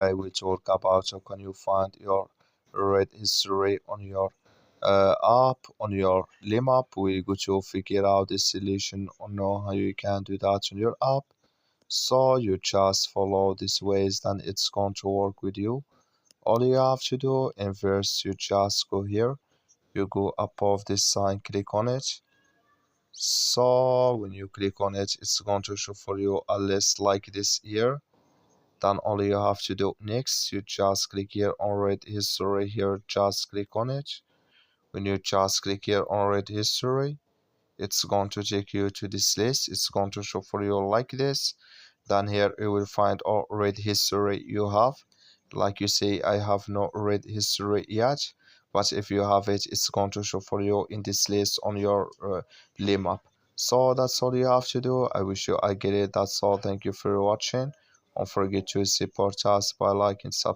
I will talk about how can you find your read history on your app, on your Lim app. We're going to figure out the solution or know how you can do that on your app. So you just follow these ways, then it's going to work with you. All you have to do, in first, you just go here. You go above this sign, click on it. So when you click on it, it's going to show for you a list like this here. Then all you have to do next, you just click here on read history here, just click on it. When you just click here on read history, it's going to take you to this list. It's going to show for you like this. Then here you will find all read history you have. Like you say, I have no read history yet, but if you have it, it's going to show for you in this list on your Lim app. So that's all you have to do. I wish you I get it. That's all. Thank you for watching. Don't forget to support us by liking, subscribe.